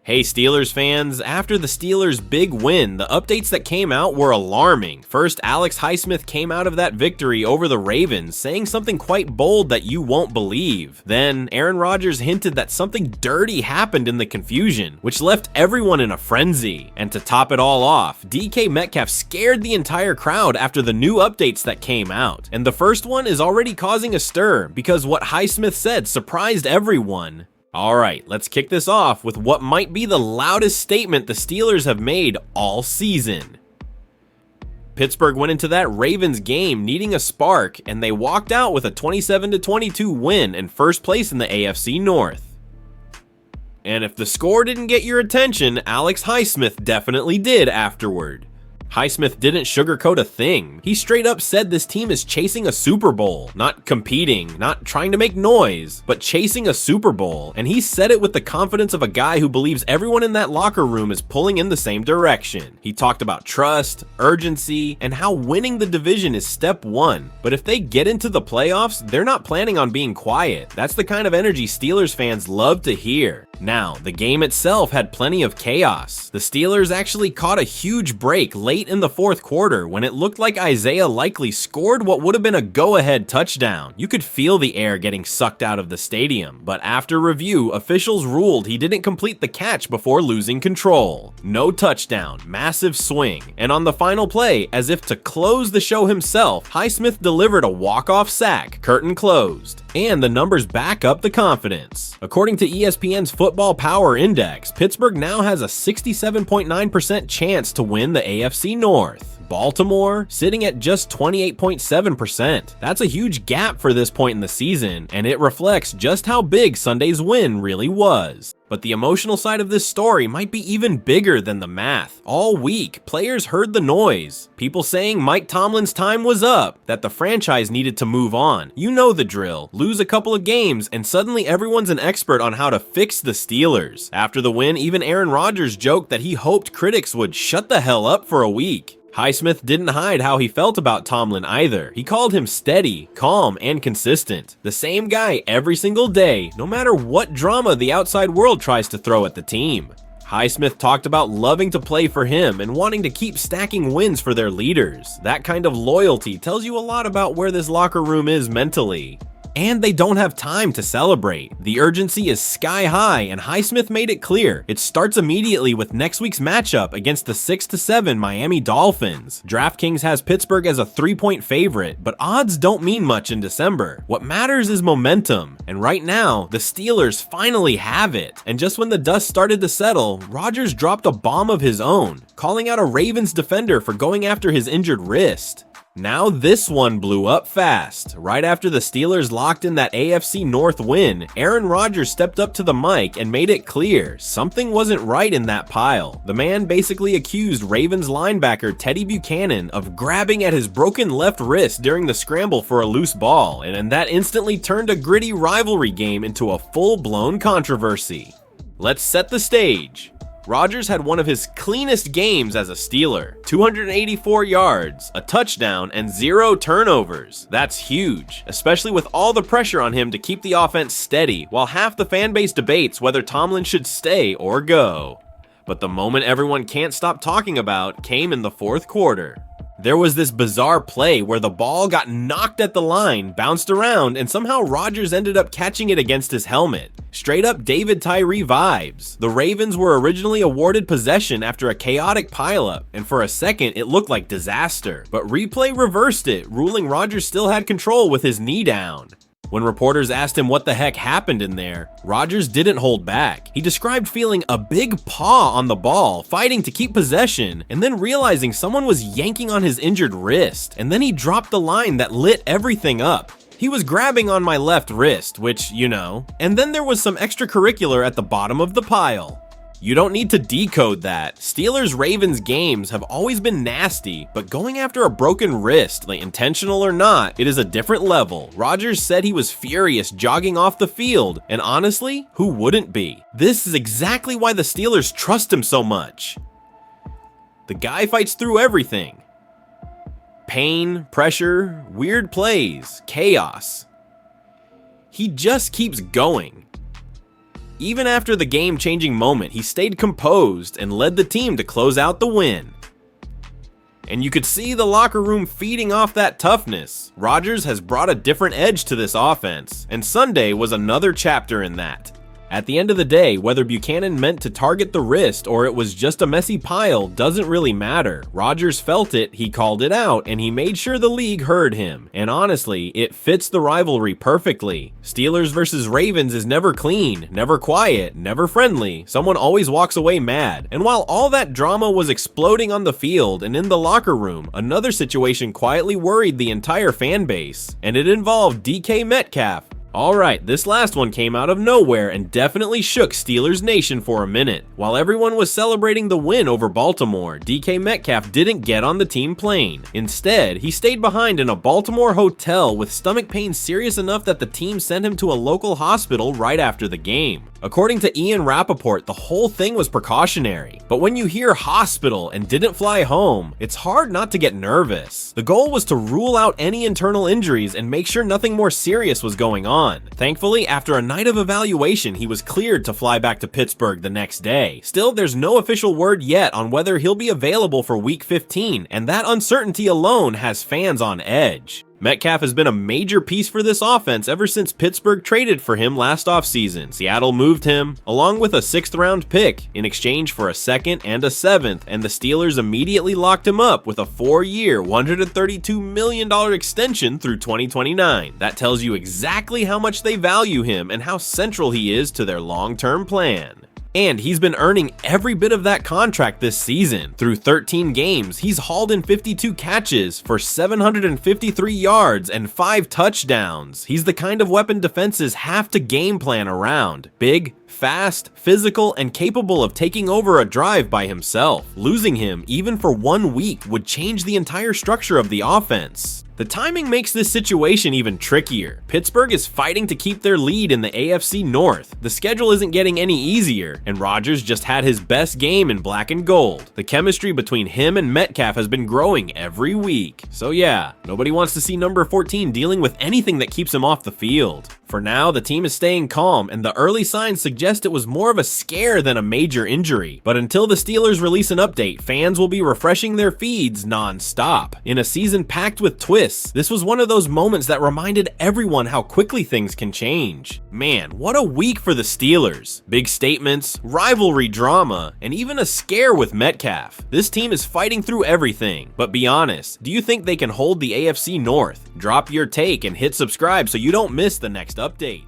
Hey Steelers fans, after the Steelers' big win, the updates that came out were alarming. First, Highsmith came out of that victory over the Ravens, saying something quite bold that you won't believe. Then, Aaron Rodgers hinted that something dirty happened in the confusion, which left everyone in a frenzy. And to top it all off, DK Metcalf scared the entire crowd after the new updates that came out. And the first one is already causing a stir, because what Highsmith said surprised everyone. Alright, let's kick this off with what might be the loudest statement the Steelers have made all season. Pittsburgh went into that Ravens game needing a spark, and they walked out with a 27-22 win and first place in the AFC North. And if the score didn't get your attention, Highsmith definitely did afterward. Highsmith didn't sugarcoat a thing. He straight up said this team is chasing a Super Bowl, not competing, not trying to make noise, but chasing a Super Bowl. And he said it with the confidence of a guy who believes everyone in that locker room is pulling in the same direction. He talked about trust, urgency, and how winning the division is step one. But if they get into the playoffs, they're not planning on being quiet. That's the kind of energy Steelers fans love to hear. Now, the game itself had plenty of chaos. The Steelers actually caught a huge break late in the fourth quarter when it looked like Isaiah likely scored what would have been a go-ahead touchdown. You could feel the air getting sucked out of the stadium, but after review, officials ruled he didn't complete the catch before losing control. No touchdown, massive swing, and on the final play, as if to close the show himself, Highsmith delivered a walk-off sack, curtain closed. And the numbers back up the confidence. According to ESPN's Football Power Index, Pittsburgh now has a 67.9% chance to win the AFC North. Baltimore sitting at just 28.7%. That's a huge gap for this point in the season, and it reflects just how big Sunday's win really was. But the emotional side of this story might be even bigger than the math. All week, players heard the noise. People saying Mike Tomlin's time was up, that the franchise needed to move on. You know the drill. Lose a couple of games, and suddenly everyone's an expert on how to fix the Steelers. After the win, even Aaron Rodgers joked that he hoped critics would shut the hell up for a week. Highsmith didn't hide how he felt about Tomlin either. He called him steady, calm, and consistent. The same guy every single day, no matter what drama the outside world tries to throw at the team. Highsmith talked about loving to play for him and wanting to keep stacking wins for their leaders. That kind of loyalty tells you a lot about where this locker room is mentally. And they don't have time to celebrate. The urgency is sky high, and Highsmith made it clear. It starts immediately with next week's matchup against the 6-7 Miami Dolphins. DraftKings has Pittsburgh as a 3-point favorite, but odds don't mean much in December. What matters is momentum, and right now, the Steelers finally have it. And just when the dust started to settle, Rodgers dropped a bomb of his own, calling out a Ravens defender for going after his injured wrist. Now this one blew up fast. Right after the Steelers locked in that AFC North win, Aaron Rodgers stepped up to the mic and made it clear something wasn't right in that pile. The man basically accused Ravens linebacker Teddy Buchanan of grabbing at his broken left wrist during the scramble for a loose ball, and that instantly turned a gritty rivalry game into a full-blown controversy. Let's set the stage. Rodgers had one of his cleanest games as a Steeler. 284 yards, a touchdown, and 0 turnovers. That's huge, especially with all the pressure on him to keep the offense steady, while half the fan base debates whether Tomlin should stay or go. But the moment everyone can't stop talking about came in the fourth quarter. There was this bizarre play where the ball got knocked at the line, bounced around, and somehow Rodgers ended up catching it against his helmet. Straight up David Tyree vibes. The Ravens were originally awarded possession after a chaotic pileup, and for a second it looked like disaster. But replay reversed it, ruling Rodgers still had control with his knee down. When reporters asked him what the heck happened in there, Rodgers didn't hold back. He described feeling a big paw on the ball, fighting to keep possession, and then realizing someone was yanking on his injured wrist, and then he dropped the line that lit everything up. He was grabbing on my left wrist, which, you know, and then there was some extracurricular at the bottom of the pile. You don't need to decode that. Steelers-Ravens games have always been nasty, but going after a broken wrist, like intentional or not, it is a different level. Rodgers said he was furious jogging off the field, and honestly, who wouldn't be? This is exactly why the Steelers trust him so much. The guy fights through everything. Pain, pressure, weird plays, chaos. He just keeps going. Even after the game-changing moment, he stayed composed and led the team to close out the win. And you could see the locker room feeding off that toughness. Rodgers has brought a different edge to this offense, and Sunday was another chapter in that. At the end of the day, whether Buchanan meant to target the wrist or it was just a messy pile doesn't really matter. Rodgers felt it, he called it out, and he made sure the league heard him. And honestly, it fits the rivalry perfectly. Steelers versus Ravens is never clean, never quiet, never friendly. Someone always walks away mad. And while all that drama was exploding on the field and in the locker room, another situation quietly worried the entire fan base. And it involved DK Metcalf. Alright, this last one came out of nowhere and definitely shook Steelers Nation for a minute. While everyone was celebrating the win over Baltimore, DK Metcalf didn't get on the team plane. Instead, he stayed behind in a Baltimore hotel with stomach pain serious enough that the team sent him to a local hospital right after the game. According to Ian Rappaport, the whole thing was precautionary. But when you hear hospital and didn't fly home, it's hard not to get nervous. The goal was to rule out any internal injuries and make sure nothing more serious was going on. Thankfully, after a night of evaluation, he was cleared to fly back to Pittsburgh the next day. Still, there's no official word yet on whether he'll be available for Week 15, and that uncertainty alone has fans on edge. Metcalf has been a major piece for this offense ever since Pittsburgh traded for him last offseason. Seattle moved him, along with a 6th-round pick, in exchange for a 2nd and a 7th, and the Steelers immediately locked him up with a 4-year, $132 million extension through 2029. That tells you exactly how much they value him and how central he is to their long-term plan. And he's been earning every bit of that contract this season. Through 13 games, he's hauled in 52 catches for 753 yards and 5 touchdowns. He's the kind of weapon defenses have to game plan around. Big, fast, physical, and capable of taking over a drive by himself. Losing him, even for 1 week, would change the entire structure of the offense. The timing makes this situation even trickier. Pittsburgh is fighting to keep their lead in the AFC North. The schedule isn't getting any easier, and Rodgers just had his best game in black and gold. The chemistry between him and Metcalf has been growing every week. So yeah, nobody wants to see number 14 dealing with anything that keeps him off the field. For now, the team is staying calm, and the early signs suggest it was more of a scare than a major injury. But until the Steelers release an update, fans will be refreshing their feeds non-stop. In a season packed with twists, this was one of those moments that reminded everyone how quickly things can change. Man, what a week for the Steelers. Big statements, rivalry drama, and even a scare with Metcalf. This team is fighting through everything. But be honest, do you think they can hold the AFC North? Drop your take and hit subscribe so you don't miss the next update.